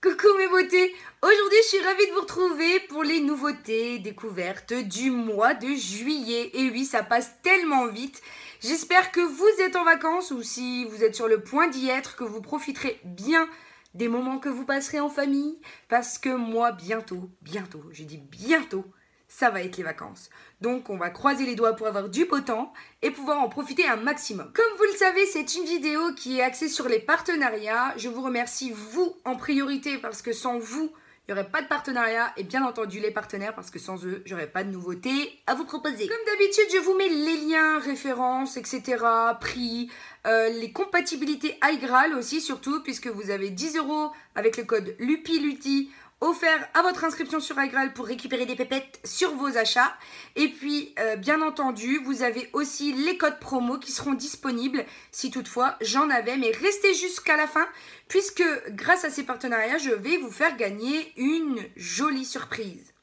Coucou mes beautés, aujourd'hui je suis ravie de vous retrouver pour les nouveautés découvertes du mois de juillet. Et oui, ça passe tellement vite. J'espère que vous êtes en vacances ou si vous êtes sur le point d'y être, que vous profiterez bien des moments que vous passerez en famille. Parce que moi, bientôt, je dis bientôt, ça va être les vacances. Donc on va croiser les doigts pour avoir du beau temps et pouvoir en profiter un maximum. Comme vous le savez, c'est une vidéo qui est axée sur les partenariats. Je vous remercie vous en priorité parce que sans vous, il n'y aurait pas de partenariat et bien entendu les partenaires parce que sans eux, j'aurais pas de nouveautés à vous proposer. Comme d'habitude, je vous mets les liens, références, etc., prix, les compatibilités iGraal aussi surtout puisque vous avez 10 € avec le code LUPILUTI offert à votre inscription sur iGraal pour récupérer des pépettes sur vos achats. Et puis, bien entendu, vous avez aussi les codes promo qui seront disponibles si toutefois j'en avais. Mais restez jusqu'à la fin puisque grâce à ces partenariats, je vais vous faire gagner une jolie surprise.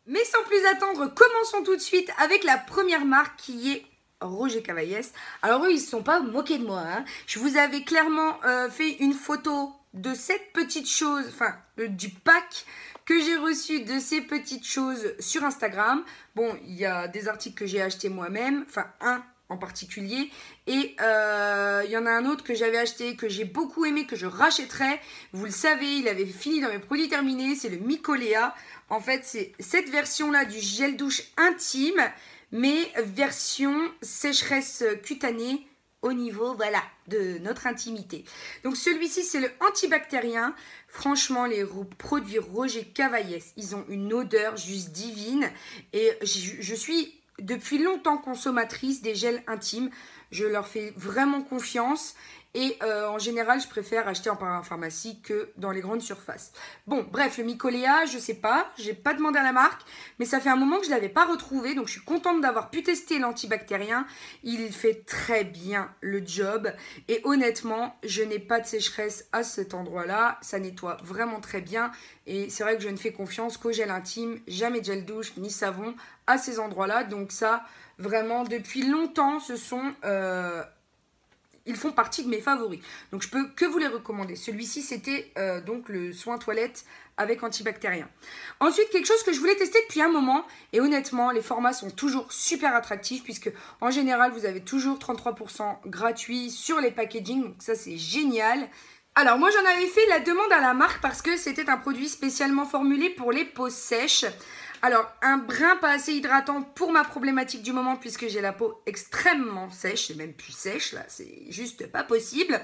Mais sans plus attendre, commençons tout de suite avec la première marque qui est Roger Cavaillès. Alors eux, ils ne se sont pas moqués de moi, hein. Je vous avais clairement fait une photo de cette petite chose, enfin du pack que j'ai reçu de ces petites choses sur Instagram. Bon, il y a des articles que j'ai achetés moi-même, enfin un en particulier, et il y en a un autre que j'avais acheté, que j'ai beaucoup aimé, que je rachèterai. Vous le savez, il avait fini dans mes produits terminés, c'est le Mycolea. En fait, c'est cette version-là du gel douche intime, mais version sécheresse cutanée au niveau, voilà, de notre intimité. Donc celui-ci, c'est le antibactérien. Franchement, les produits Roger Cavaillès, ils ont une odeur juste divine. Et je suis depuis longtemps consommatrice des gels intimes. Je leur fais vraiment confiance. Et en général, je préfère acheter en parapharmacie que dans les grandes surfaces. Bon, bref, le Mycolea, je sais pas. J'ai pas demandé à la marque. Mais ça fait un moment que je l'avais pas retrouvé. Donc, je suis contente d'avoir pu tester l'antibactérien. Il fait très bien le job. Et honnêtement, je n'ai pas de sécheresse à cet endroit-là. Ça nettoie vraiment très bien. Et c'est vrai que je ne fais confiance qu'au gel intime. Jamais de gel douche ni savon à ces endroits-là. Donc ça, vraiment, depuis longtemps, ce sont... ils font partie de mes favoris. Donc, je peux que vous les recommander. Celui-ci, c'était donc le soin toilette avec antibactérien. Ensuite, quelque chose que je voulais tester depuis un moment. Et honnêtement, les formats sont toujours super attractifs puisque, en général, vous avez toujours 33% gratuit sur les packaging. Donc, ça, c'est génial. Alors, moi, j'en avais fait la demande à la marque parce que c'était un produit spécialement formulé pour les peaux sèches. Alors, un brin pas assez hydratant pour ma problématique du moment puisque j'ai la peau extrêmement sèche, et même plus sèche, là, c'est juste pas possible.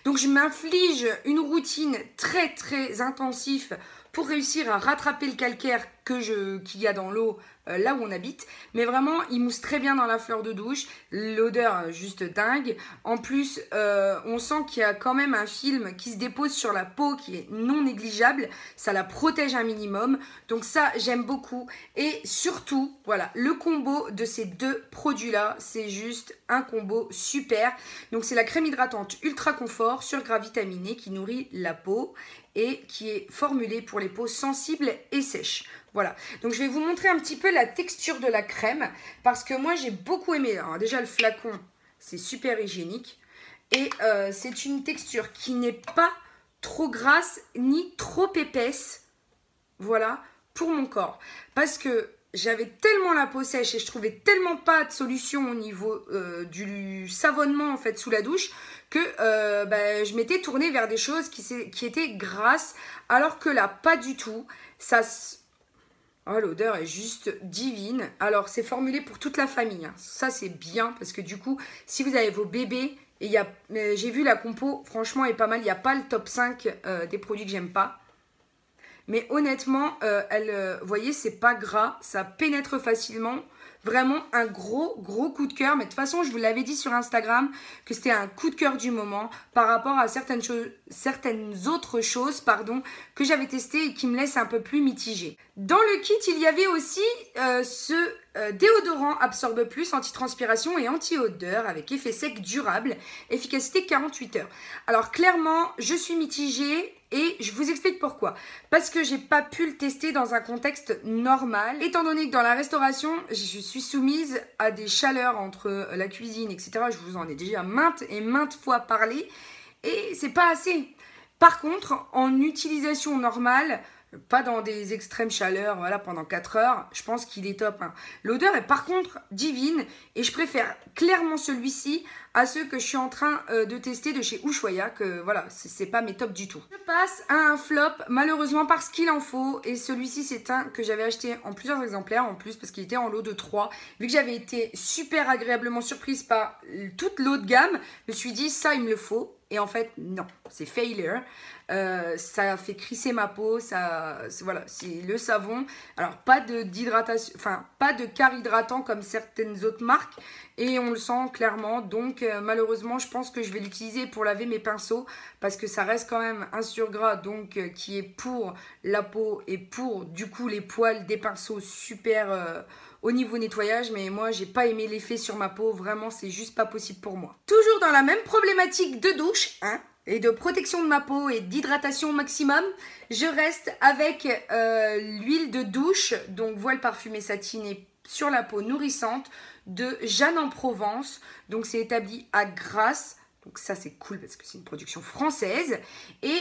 Donc, je m'inflige une routine très, très intensive pour réussir à rattraper le calcaire qu'il y a dans l'eau là où on habite. Mais vraiment, il mousse très bien dans la fleur de douche. L'odeur juste dingue. En plus, on sent qu'il y a quand même un film qui se dépose sur la peau qui est non négligeable. Ça la protège un minimum. Donc ça, j'aime beaucoup. Et surtout, voilà, le combo de ces deux produits-là, c'est juste un combo super. Donc c'est la crème hydratante Ultra Confort surgravitaminée qui nourrit la peau et qui est formulée pour les peaux sensibles et sèches. Voilà, donc je vais vous montrer un petit peu la texture de la crème parce que moi j'ai beaucoup aimé. Alors déjà le flacon, c'est super hygiénique et c'est une texture qui n'est pas trop grasse ni trop épaisse, voilà, pour mon corps. Parce que j'avais tellement la peau sèche et je trouvais tellement pas de solution au niveau du savonnement en fait sous la douche que je m'étais tournée vers des choses qui étaient grasses alors que là pas du tout. Ça, oh, l'odeur est juste divine. Alors c'est formulé pour toute la famille, hein. Ça c'est bien parce que du coup si vous avez vos bébés et j'ai vu la compo franchement est pas mal. Il n'y a pas le top 5 des produits que j'aime pas. Mais honnêtement, vous voyez, c'est pas gras, ça pénètre facilement. Vraiment un gros coup de cœur. Mais de toute façon, je vous l'avais dit sur Instagram que c'était un coup de cœur du moment par rapport à certaines autres choses que j'avais testées et qui me laissent un peu plus mitigée. Dans le kit, il y avait aussi ce déodorant Absorbe Plus, anti-transpiration et anti-odeur avec effet sec durable, efficacité 48 heures. Alors clairement, je suis mitigée. Et je vous explique pourquoi. Parce que j'ai pas pu le tester dans un contexte normal. Étant donné que dans la restauration, je suis soumise à des chaleurs entre la cuisine, etc. Je vous en ai déjà maintes et maintes fois parlé. Et c'est pas assez. Par contre, en utilisation normale, pas dans des extrêmes chaleurs, voilà, pendant 4 heures, je pense qu'il est top. Hein. L'odeur est par contre divine et je préfère clairement celui-ci à ceux que je suis en train de tester de chez Ushuaïa, que voilà, c'est pas mes tops du tout. Je passe à un flop, malheureusement parce qu'il en faut, et celui-ci c'est un que j'avais acheté en plusieurs exemplaires en plus, parce qu'il était en lot de 3. Vu que j'avais été super agréablement surprise par toute l'eau de gamme, je me suis dit ça il me le faut. Et en fait, non, c'est failure. Ça fait crisser ma peau, voilà, c'est le savon. Alors, pas d'hydratation, enfin, pas de quart hydratant comme certaines autres marques. Et on le sent clairement. Donc, malheureusement, je pense que je vais l'utiliser pour laver mes pinceaux. Parce que ça reste quand même un surgras, donc, qui est pour la peau et pour, du coup, les poils des pinceaux super... au niveau nettoyage, mais moi j'ai pas aimé l'effet sur ma peau, vraiment c'est juste pas possible pour moi. Toujours dans la même problématique de douche, hein, et de protection de ma peau et d'hydratation au maximum, je reste avec l'huile de douche, donc voile parfumé satiné sur la peau nourrissante de Jeanne en Provence, donc c'est établi à Grasse. Donc ça c'est cool parce que c'est une production française. Et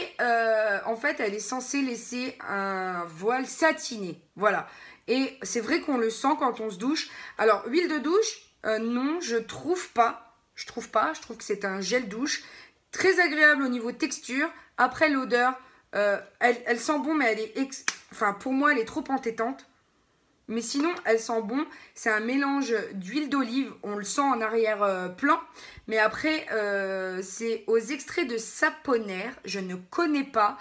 en fait elle est censée laisser un voile satiné. Voilà. Et c'est vrai qu'on le sent quand on se douche. Alors huile de douche, non je trouve pas. Je trouve que c'est un gel douche. Très agréable au niveau texture. Après l'odeur, elle sent bon mais elle est... Enfin pour moi elle est trop entêtante. Mais sinon, elle sent bon. C'est un mélange d'huile d'olive. On le sent en arrière-plan. Mais après, c'est aux extraits de saponaire. Je ne connais pas.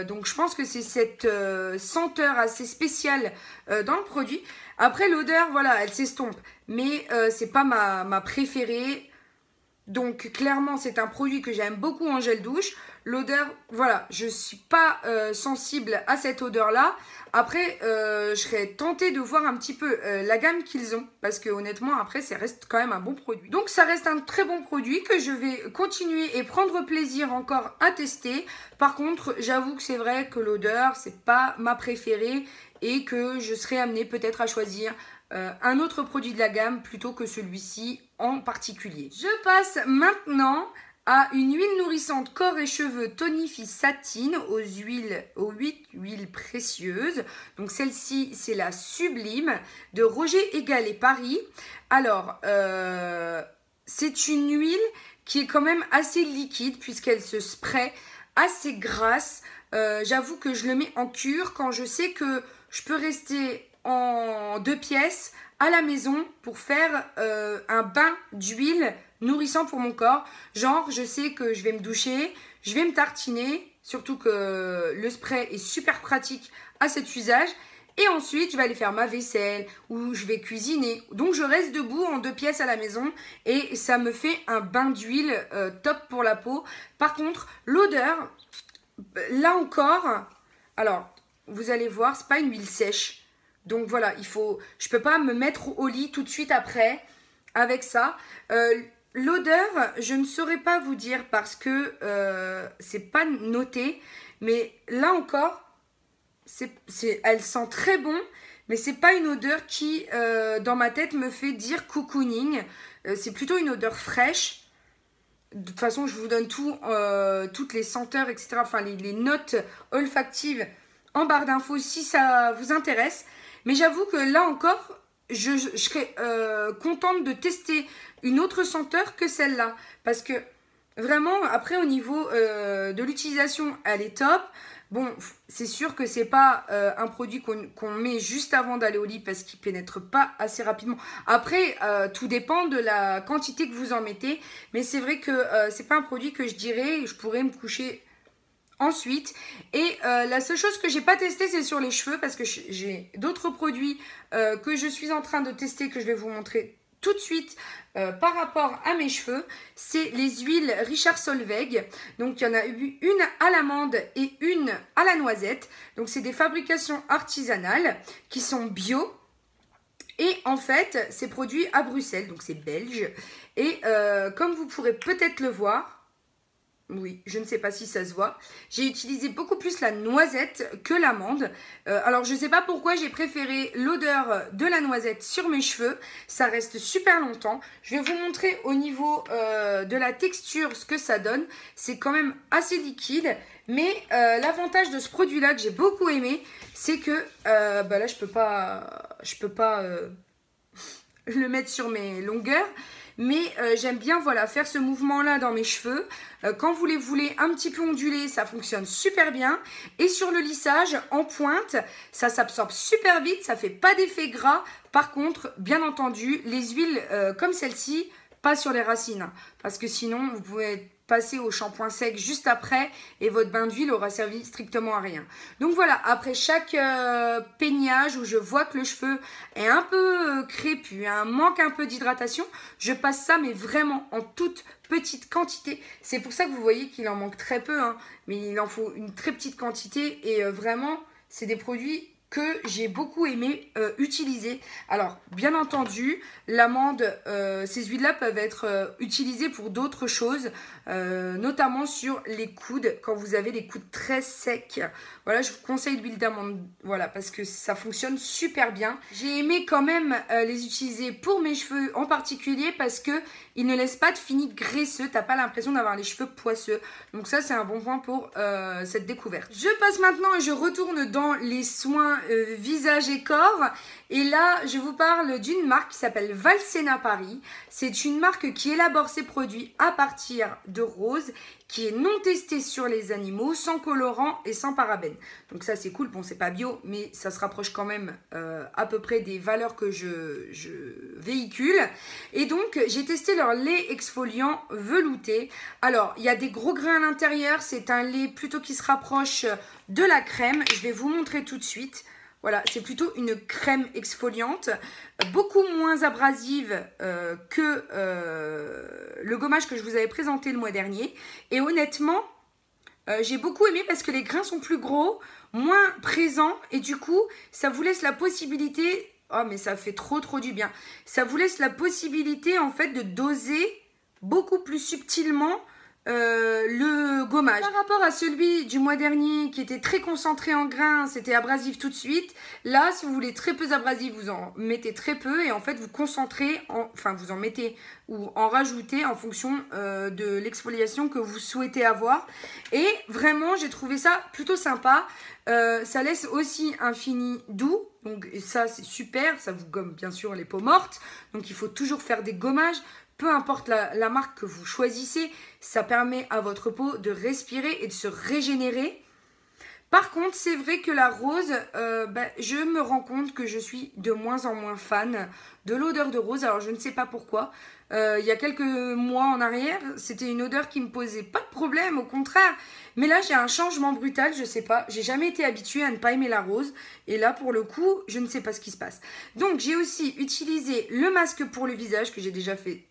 Donc, je pense que c'est cette senteur assez spéciale dans le produit. Après, l'odeur, voilà, elle s'estompe. Mais c'est pas ma préférée. Donc, clairement, c'est un produit que j'aime beaucoup en gel douche. L'odeur, voilà, je ne suis pas sensible à cette odeur-là. Après, je serais tentée de voir un petit peu la gamme qu'ils ont. Parce que honnêtement, après, ça reste quand même un bon produit. Donc, ça reste un très bon produit que je vais continuer et prendre plaisir encore à tester. Par contre, j'avoue que c'est vrai que l'odeur, c'est pas ma préférée. Et que je serais amenée peut-être à choisir un autre produit de la gamme plutôt que celui-ci en particulier. Je passe maintenant à une huile nourrissante corps et cheveux Tonify Satine aux 8 huiles précieuses. Donc celle-ci, c'est la Sublime de Roger Egal et Paris. Alors, c'est une huile qui est quand même assez liquide puisqu'elle se spray, assez grasse. J'avoue que je le mets en cure quand je sais que je peux rester en 2 pièces à la maison pour faire un bain d'huile nourrissant pour mon corps. Genre, je sais que je vais me doucher, je vais me tartiner, surtout que le spray est super pratique à cet usage. Et ensuite, je vais aller faire ma vaisselle ou je vais cuisiner. Donc, je reste debout en 2 pièces à la maison et ça me fait un bain d'huile top pour la peau. Par contre, l'odeur, là encore, alors, vous allez voir, c'est pas une huile sèche. Donc voilà, je peux pas me mettre au lit tout de suite après avec ça. L'odeur, je ne saurais pas vous dire parce que c'est pas noté. Mais là encore, elle sent très bon. Mais c'est pas une odeur qui, dans ma tête, me fait dire cocooning. C'est plutôt une odeur fraîche. De toute façon, je vous donne toutes les senteurs, etc. Enfin, les notes olfactives en barre d'infos si ça vous intéresse. Mais j'avoue que là encore, je serais contente de tester une autre senteur que celle-là. Parce que vraiment, après au niveau de l'utilisation, elle est top. Bon, c'est sûr que c'est pas un produit qu'on met juste avant d'aller au lit parce qu'il pénètre pas assez rapidement. Après, tout dépend de la quantité que vous en mettez. Mais c'est vrai que c'est pas un produit que je dirais, je pourrais me coucher ensuite. Et la seule chose que j'ai pas testé, c'est sur les cheveux parce que j'ai d'autres produits que je suis en train de tester que je vais vous montrer tout de suite par rapport à mes cheveux. C'est les huiles Richard Solveig. Donc il y en a eu une à l'amande et une à la noisette. Donc c'est des fabrications artisanales qui sont bio. Et en fait, c'est produit à Bruxelles, donc c'est belge. Et comme vous pourrez peut-être le voir, Oui, je ne sais pas si ça se voit. J'ai utilisé beaucoup plus la noisette que l'amande. Alors, je ne sais pas pourquoi j'ai préféré l'odeur de la noisette sur mes cheveux. Ça reste super longtemps. Je vais vous montrer au niveau de la texture ce que ça donne. C'est quand même assez liquide. Mais l'avantage de ce produit-là que j'ai beaucoup aimé, c'est que là, je peux pas le mettre sur mes longueurs. Mais j'aime bien voilà, faire ce mouvement-là dans mes cheveux. Quand vous les voulez un petit peu ondulés, ça fonctionne super bien. Et sur le lissage, en pointe, ça s'absorbe super vite, ça fait pas d'effet gras. Par contre, bien entendu, les huiles comme celle-ci, pas sur les racines. Parce que sinon, vous pouvez passer au shampoing sec juste après et votre bain d'huile aura servi strictement à rien. Donc voilà, après chaque peignage où je vois que le cheveu est un peu crépu, manque un peu d'hydratation, je passe ça mais vraiment en toute petite quantité. C'est pour ça que vous voyez qu'il en manque très peu, hein, mais il en faut une très petite quantité et vraiment, c'est des produits que j'ai beaucoup aimé utiliser. Alors, bien entendu, l'amande, ces huiles-là peuvent être utilisées pour d'autres choses, notamment sur les coudes, quand vous avez les coudes très secs. Voilà, je vous conseille l'huile d'amande, voilà, parce que ça fonctionne super bien. J'ai aimé quand même les utiliser pour mes cheveux en particulier, parce que ils ne laissent pas de fini graisseux. T'as pas l'impression d'avoir les cheveux poisseux. Donc ça, c'est un bon point pour cette découverte. Je passe maintenant et je retourne dans les soins visage et corps. Et là, je vous parle d'une marque qui s'appelle Valsena Paris. C'est une marque qui élabore ses produits à partir de rose, qui est non testée sur les animaux, sans colorant et sans parabènes. Donc ça, c'est cool. Bon, c'est pas bio, mais ça se rapproche quand même à peu près des valeurs que je véhicule. Et donc, j'ai testé leur lait exfoliant velouté. Alors, il y a des gros grains à l'intérieur. C'est un lait plutôt qui se rapproche de la crème. Je vais vous montrer tout de suite. Voilà, c'est plutôt une crème exfoliante, beaucoup moins abrasive que le gommage que je vous avais présenté le mois dernier. Et honnêtement, j'ai beaucoup aimé parce que les grains sont plus gros, moins présents. Et du coup, ça vous laisse la possibilité... Oh, mais ça fait trop du bien. Ça vous laisse la possibilité, en fait, de doser beaucoup plus subtilement le gommage. Par rapport à celui du mois dernier qui était très concentré en grains, c'était abrasif tout de suite. Là, si vous voulez très peu abrasif, vous en mettez très peu et en fait vous concentrez, enfin vous en mettez ou en rajoutez en fonction de l'exfoliation que vous souhaitez avoir. Et vraiment, j'ai trouvé ça plutôt sympa. Ça laisse aussi un fini doux. Donc ça, c'est super. Ça vous gomme bien sûr les peaux mortes. Donc il faut toujours faire des gommages. Peu importe la marque que vous choisissez, ça permet à votre peau de respirer et de se régénérer. Par contre, c'est vrai que la rose, je me rends compte que je suis de moins en moins fan de l'odeur de rose. Alors, je ne sais pas pourquoi. Il y a quelques mois en arrière, c'était une odeur qui me posait pas de problème, au contraire. Mais là, j'ai un changement brutal, je sais pas. J'ai jamais été habituée à ne pas aimer la rose. Et là, pour le coup, je ne sais pas ce qui se passe. Donc, j'ai aussi utilisé le masque pour le visage que j'ai déjà fait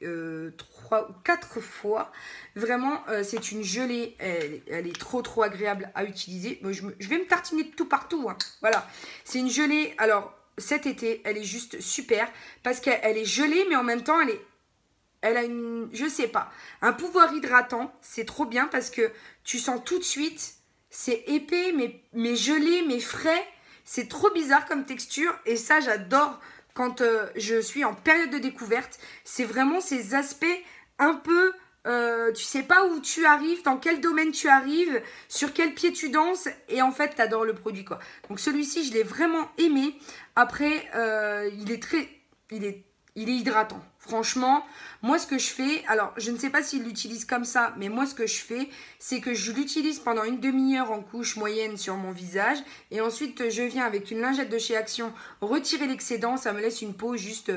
3 ou 4 fois. Vraiment, c'est une gelée. Elle est trop agréable à utiliser. Bon, je vais me tartiner de tout partout, hein. Voilà, c'est une gelée. Alors, cet été, elle est juste super parce qu'elle est gelée, mais en même temps, elle a une, je sais pas, un pouvoir hydratant. C'est trop bien parce que tu sens tout de suite, c'est épais, mais gelé, mais frais. C'est trop bizarre comme texture et ça, j'adore quand je suis en période de découverte. C'est vraiment ces aspects un peu... tu sais pas où tu arrives, dans quel domaine tu arrives, sur quel pied tu danses et en fait t'adores le produit quoi. Donc celui-ci je l'ai vraiment aimé. Après il est hydratant. Franchement, moi ce que je fais, alors je ne sais pas s'il l'utilise comme ça, mais moi ce que je fais, c'est que je l'utilise pendant une demi-heure en couche moyenne sur mon visage et ensuite je viens avec une lingette de chez Action retirer l'excédent, ça me laisse une peau juste...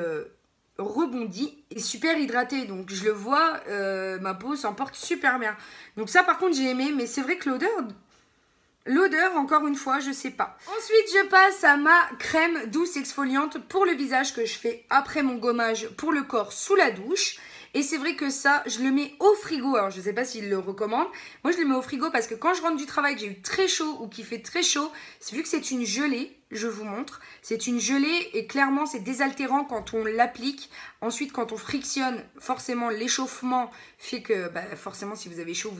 rebondie et super hydratée, donc je le vois, ma peau s'en porte super bien. Donc ça par contre j'ai aimé, mais c'est vrai que l'odeur encore une fois je sais pas. Ensuite je passe à ma crème douce exfoliante pour le visage que je fais après mon gommage pour le corps sous la douche. Et c'est vrai que ça, je le mets au frigo. Alors, je ne sais pas s'il le recommande. Moi, je le mets au frigo parce que quand je rentre du travail, que j'ai eu très chaud ou qu'il fait très chaud, vu que c'est une gelée, je vous montre. C'est une gelée et clairement, c'est désaltérant quand on l'applique. Ensuite, quand on frictionne, forcément, l'échauffement fait que, forcément, si vous avez chaud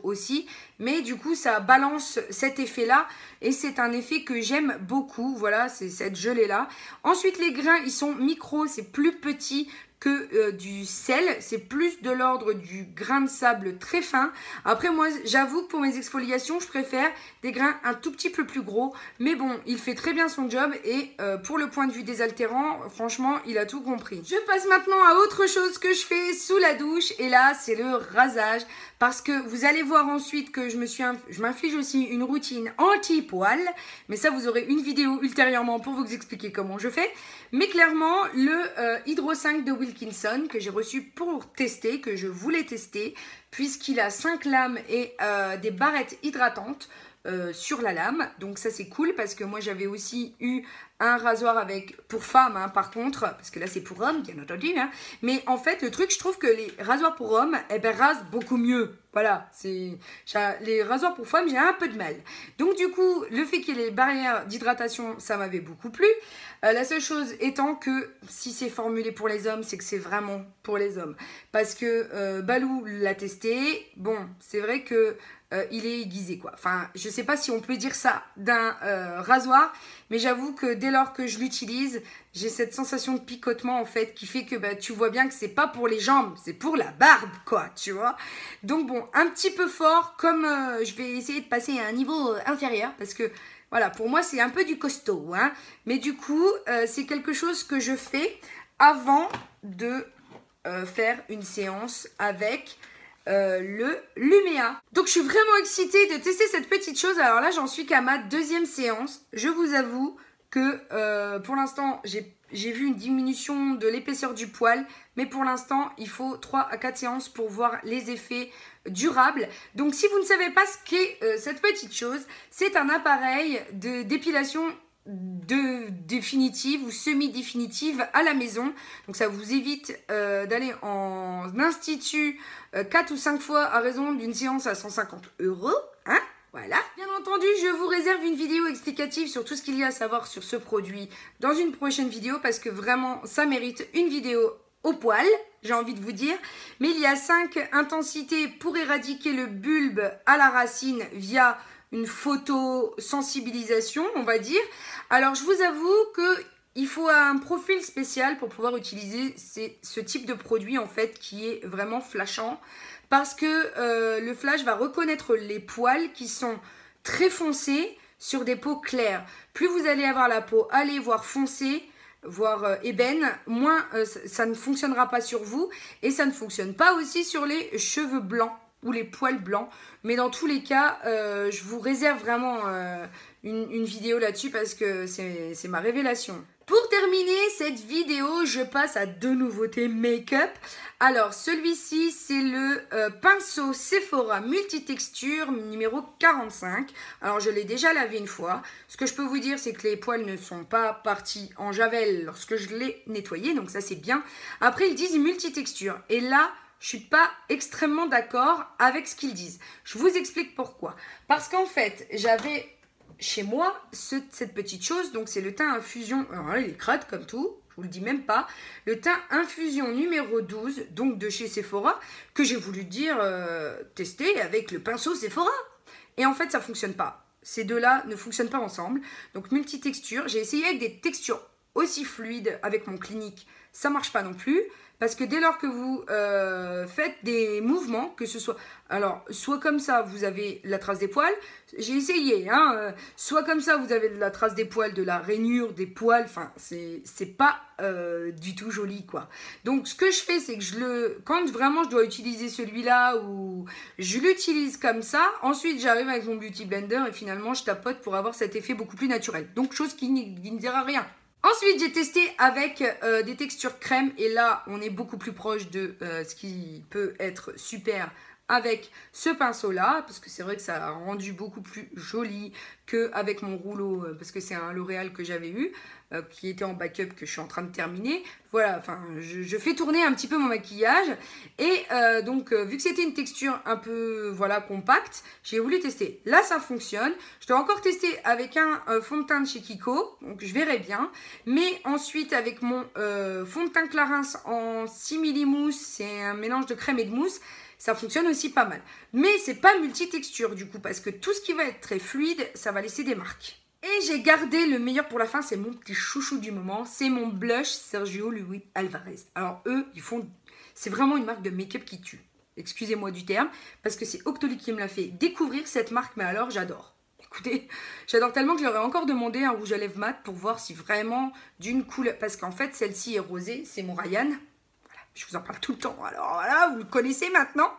aussi. Mais du coup, ça balance cet effet-là et c'est un effet que j'aime beaucoup. Voilà, c'est cette gelée-là. Ensuite, les grains, ils sont micro, c'est plus petit que du sel, c'est plus de l'ordre du grain de sable très fin. Après moi j'avoue que pour mes exfoliations je préfère des grains un tout petit peu plus gros, mais bon il fait très bien son job et pour le point de vue désaltérant franchement il a tout compris. Je passe maintenant à autre chose que je fais sous la douche et là c'est le rasage parce que vous allez voir ensuite que je m'inflige aussi une routine anti-poil, mais ça vous aurez une vidéo ultérieurement pour vous expliquer comment je fais. Mais clairement le Hydro 5 de Wilkinson que j'ai reçu pour tester, que je voulais tester, puisqu'il a 5 lames et des barrettes hydratantes sur la lame. Donc ça c'est cool parce que moi j'avais aussi eu un rasoir pour femme hein, par contre, parce que là c'est pour homme bien entendu. Hein. Mais en fait le truc je trouve que les rasoirs pour hommes rasent beaucoup mieux. Voilà, les rasoirs pour femmes j'ai un peu de mal. Donc du coup le fait qu'il y ait les barrières d'hydratation ça m'avait beaucoup plu. La seule chose étant que si c'est formulé pour les hommes, c'est que c'est vraiment pour les hommes. Parce que Balou l'a testé. Bon, c'est vrai que il est aiguisé quoi. Enfin, je sais pas si on peut dire ça d'un rasoir, mais j'avoue que dès lors que je l'utilise, j'ai cette sensation de picotement en fait qui fait que tu vois bien que c'est pas pour les jambes, c'est pour la barbe quoi, tu vois. Donc bon, un petit peu fort, comme je vais essayer de passer à un niveau inférieur parce que voilà, pour moi, c'est un peu du costaud. Hein. Mais du coup, c'est quelque chose que je fais avant de faire une séance avec le Lumea. Donc, je suis vraiment excitée de tester cette petite chose. Alors là, j'en suis qu'à ma deuxième séance. Je vous avoue que pour l'instant, j'ai vu une diminution de l'épaisseur du poil. Mais pour l'instant, il faut 3 à 4 séances pour voir les effets durables. Donc, si vous ne savez pas ce qu'est cette petite chose, c'est un appareil d'épilation définitive ou semi-définitive à la maison. Donc, ça vous évite d'aller en institut 4 ou 5 fois à raison d'une séance à 150 €. Hein? Voilà. Bien entendu, je vous réserve une vidéo explicative sur tout ce qu'il y a à savoir sur ce produit dans une prochaine vidéo parce que vraiment, ça mérite une vidéo au poil, j'ai envie de vous dire. Mais il y a 5 intensités pour éradiquer le bulbe à la racine via une photosensibilisation, on va dire. Alors, je vous avoue qu'il faut un profil spécial pour pouvoir utiliser ce type de produit, en fait, qui est vraiment flashant. Parce que le flash va reconnaître les poils qui sont très foncés sur des peaux claires. Plus vous allez avoir la peau allée, voire foncée, voire ébène, moins ça ne fonctionnera pas sur vous. Et ça ne fonctionne pas aussi sur les cheveux blancs ou les poils blancs. Mais dans tous les cas, je vous réserve vraiment une vidéo là-dessus parce que c'est ma révélation. Pour terminer cette vidéo, je passe à 2 nouveautés make-up. Alors, celui-ci, c'est le pinceau Sephora Multitexture numéro 45. Alors, je l'ai déjà lavé une fois. Ce que je peux vous dire, c'est que les poils ne sont pas partis en javel lorsque je l'ai nettoyé. Donc, ça, c'est bien. Après, ils disent multitexture. Et là, je suis pas extrêmement d'accord avec ce qu'ils disent. Je vous explique pourquoi. Parce qu'en fait, j'avais chez moi cette petite chose, donc c'est le teint infusion, alors là il est crade comme tout, je vous le dis même pas, le teint infusion numéro 12, donc de chez Sephora, que j'ai voulu dire tester avec le pinceau Sephora. Et en fait ça fonctionne pas, ces deux-là ne fonctionnent pas ensemble, donc multitexture, j'ai essayé avec des textures aussi fluides avec mon Clinique, ça marche pas non plus. Parce que dès lors que vous faites des mouvements, que ce soit... Alors, soit comme ça, vous avez la trace des poils. J'ai essayé, hein. Soit comme ça, vous avez la trace des poils, de la rainure des poils. Enfin, c'est pas du tout joli, quoi. Donc, ce que je fais, c'est que quand vraiment je dois utiliser celui-là, ou je l'utilise comme ça. Ensuite, j'arrive avec mon Beauty Blender et finalement, je tapote pour avoir cet effet beaucoup plus naturel. Donc, chose qui ne dira rien. Ensuite, j'ai testé avec des textures crème et là, on est beaucoup plus proche de ce qui peut être super avec ce pinceau-là, parce que c'est vrai que ça a rendu beaucoup plus joli qu'avec mon rouleau, parce que c'est un L'Oréal que j'avais eu, qui était en backup, que je suis en train de terminer. Voilà, enfin, je fais tourner un petit peu mon maquillage. Et donc, vu que c'était une texture un peu, voilà, compacte, j'ai voulu tester. Là, ça fonctionne. Je dois encore tester avec un fond de teint de chez Kiko, donc je verrai bien. Mais ensuite, avec mon fond de teint Clarins en simili-mousse, c'est un mélange de crème et de mousse, ça fonctionne aussi pas mal. Mais c'est pas multi-texture du coup, parce que tout ce qui va être très fluide, ça va laisser des marques. Et j'ai gardé le meilleur pour la fin, c'est mon petit chouchou du moment, c'est mon blush Sergio Luis Alvarez. Alors eux, ils font, c'est vraiment une marque de make-up qui tue. Excusez-moi du terme, parce que c'est Octoly qui me l'a fait découvrir cette marque, mais alors j'adore. Écoutez, j'adore tellement que je leur ai encore demandé un rouge à lèvres mat pour voir si vraiment d'une couleur, parce qu'en fait celle-ci est rosée, c'est mon Ryan. Je vous en parle tout le temps, alors voilà, vous le connaissez maintenant.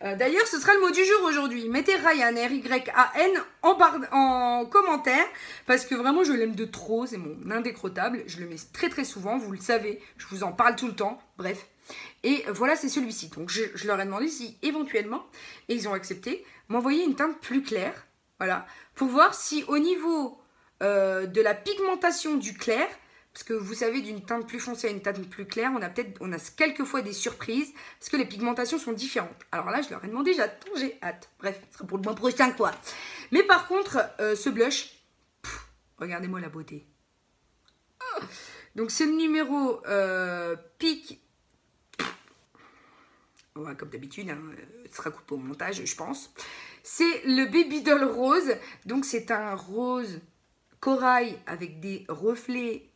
D'ailleurs, ce sera le mot du jour aujourd'hui. Mettez Ryan, R-Y-A-N, en commentaire, parce que vraiment, je l'aime de trop, c'est mon indécrottable. Je le mets très très souvent, vous le savez, je vous en parle tout le temps, bref. Et voilà, c'est celui-ci. Donc, je leur ai demandé si, éventuellement, et ils ont accepté, m'envoyer une teinte plus claire, voilà, pour voir si au niveau de la pigmentation du clair, parce que vous savez, d'une teinte plus foncée à une teinte plus claire, on a quelquefois des surprises, parce que les pigmentations sont différentes. Alors là, je leur ai demandé, j'attends, j'ai hâte. Bref, ce sera pour le mois prochain, quoi. Mais par contre, ce blush, regardez-moi la beauté. Oh, donc c'est le numéro Pic. Ouais, comme d'habitude, hein, ce sera coupé au montage, je pense. C'est le Baby Doll Rose. Donc c'est un rose corail avec des reflets.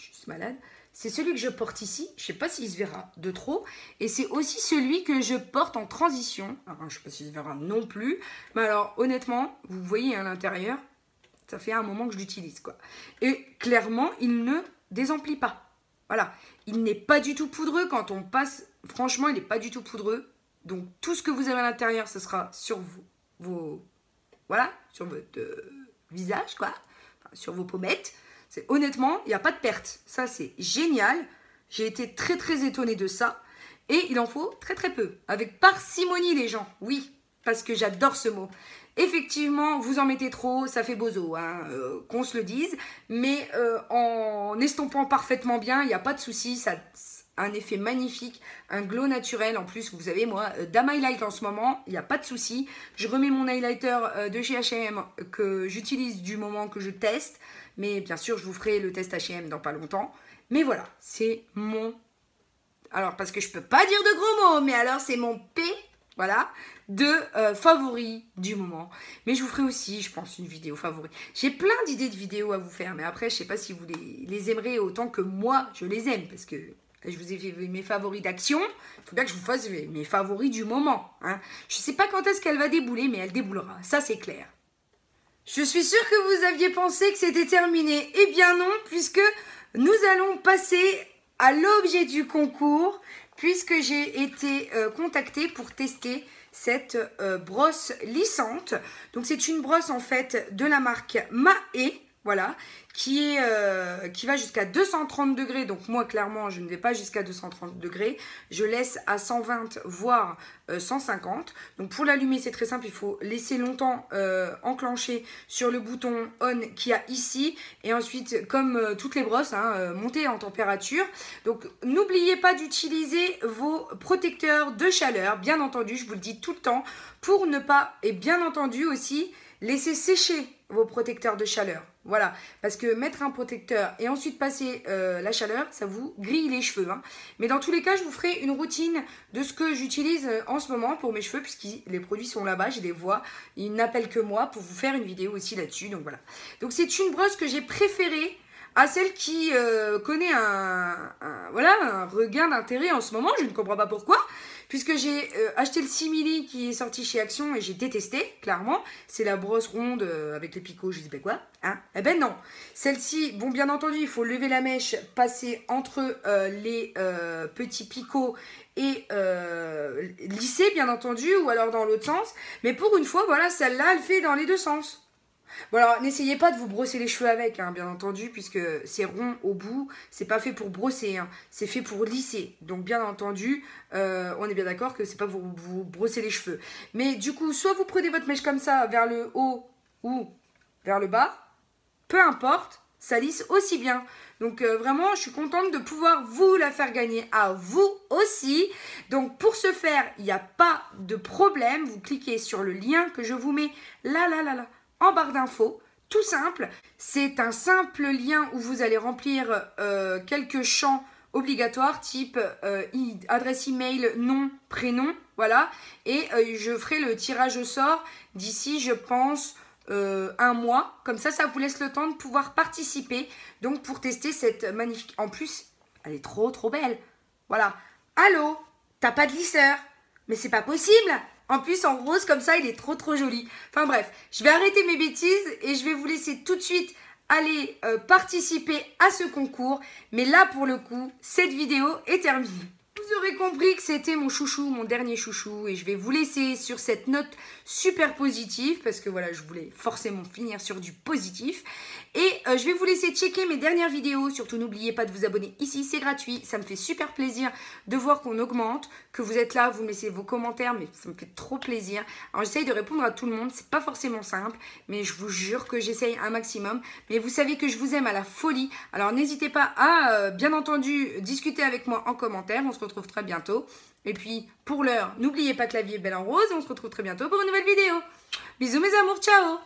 Je suis malade. C'est celui que je porte ici. Je ne sais pas s'il se verra de trop. Et c'est aussi celui que je porte en transition. Alors, je ne sais pas s'il se verra non plus. Mais alors, honnêtement, vous voyez à l'intérieur, ça fait un moment que je l'utilise, quoi. Et clairement, il ne désemplit pas. Voilà. Il n'est pas du tout poudreux quand on passe. Franchement, il n'est pas du tout poudreux. Donc, tout ce que vous avez à l'intérieur, ce sera sur voilà, sur votre visage, quoi. Enfin, sur vos pommettes. Honnêtement, il n'y a pas de perte. Ça, c'est génial. J'ai été très, très étonnée de ça. Et il en faut très, très peu. Avec parcimonie, les gens. Oui, parce que j'adore ce mot. Effectivement, vous en mettez trop, ça fait bozo, hein, qu'on se le dise. Mais en estompant parfaitement bien, il n'y a pas de souci. Ça a un effet magnifique, un glow naturel. En plus, vous savez, moi, Dame Highlight en ce moment, il n'y a pas de souci. Je remets mon highlighter de chez H&M que j'utilise du moment que je teste. Mais bien sûr, je vous ferai le test H&M dans pas longtemps. Mais voilà, c'est mon... Alors, parce que je peux pas dire de gros mots, mais alors c'est mon P, voilà, de favori du moment. Mais je vous ferai aussi, je pense, une vidéo favori. J'ai plein d'idées de vidéos à vous faire, mais après, je sais pas si vous les aimerez autant que moi, je les aime. Parce que je vous ai fait mes favoris d'action. Il faut bien que je vous fasse mes favoris du moment. Hein. Je sais pas quand est-ce qu'elle va débouler, mais elle déboulera. Ça, c'est clair. Je suis sûre que vous aviez pensé que c'était terminé. Eh bien non, puisque nous allons passer à l'objet du concours, puisque j'ai été contactée pour tester cette brosse lissante. Donc c'est une brosse en fait de la marque Mahé, voilà, qui va jusqu'à 230 degrés. Donc moi clairement je ne vais pas jusqu'à 230 degrés, je laisse à 120 voire 150. Donc pour l'allumer c'est très simple, il faut laisser longtemps enclencher sur le bouton on qu'il y a ici, et ensuite comme toutes les brosses, hein, monter en température. Donc n'oubliez pas d'utiliser vos protecteurs de chaleur, bien entendu, je vous le dis tout le temps, pour ne pas, et bien entendu aussi, laisser sécher vos protecteurs de chaleur. Voilà, parce que mettre un protecteur et ensuite passer la chaleur, ça vous grille les cheveux. Hein. Mais dans tous les cas, je vous ferai une routine de ce que j'utilise en ce moment pour mes cheveux, puisque les produits sont là-bas, je les vois. Ils n'appellent que moi pour vous faire une vidéo aussi là-dessus. Donc voilà. Donc c'est une brosse que j'ai préférée à celle qui connaît un regain d'intérêt en ce moment. Je ne comprends pas pourquoi. Puisque j'ai acheté le simili qui est sorti chez Action et j'ai détesté, clairement. C'est la brosse ronde avec les picots, je sais pas quoi. Hein, eh ben non. Celle-ci, bon, bien entendu, il faut lever la mèche, passer entre les petits picots et lisser, bien entendu, ou alors dans l'autre sens. Mais pour une fois, voilà, celle-là, elle fait dans les deux sens. Bon alors, n'essayez pas de vous brosser les cheveux avec, hein, bien entendu, puisque c'est rond au bout, c'est pas fait pour brosser, hein, c'est fait pour lisser. Donc bien entendu, on est bien d'accord que c'est pas pour vous brosser les cheveux. Mais du coup, soit vous prenez votre mèche comme ça, vers le haut ou vers le bas, peu importe, ça lisse aussi bien. Donc vraiment, je suis contente de pouvoir vous la faire gagner à vous aussi. Donc pour ce faire, il n'y a pas de problème. Vous cliquez sur le lien que je vous mets là, en barre d'infos. Tout simple. C'est un simple lien où vous allez remplir quelques champs obligatoires type adresse email, nom, prénom. Voilà. Et je ferai le tirage au sort d'ici, je pense, un mois. Comme ça vous laisse le temps de pouvoir participer. Donc pour tester cette magnifique... En plus, elle est trop belle. Voilà. Allô, t'as pas de lisseur? Mais c'est pas possible. En plus, en rose comme ça, il est trop joli. Enfin bref, je vais arrêter mes bêtises et je vais vous laisser tout de suite aller participer à ce concours. Mais là, pour le coup, cette vidéo est terminée. Vous aurez compris que c'était mon chouchou, mon dernier chouchou, et je vais vous laisser sur cette note super positive, parce que voilà, je voulais forcément finir sur du positif. Et je vais vous laisser checker mes dernières vidéos. Surtout, n'oubliez pas de vous abonner ici, c'est gratuit. Ça me fait super plaisir de voir qu'on augmente, que vous êtes là, vous me laissez vos commentaires, mais ça me fait trop plaisir. Alors, j'essaye de répondre à tout le monde, c'est pas forcément simple, mais je vous jure que j'essaye un maximum. Mais vous savez que je vous aime à la folie, alors n'hésitez pas à, bien entendu, discuter avec moi en commentaire. On se retrouve très bientôt. Et puis, pour l'heure, n'oubliez pas que la vie est belle en rose, et on se retrouve très bientôt pour une nouvelle vidéo. Bisous mes amours, ciao!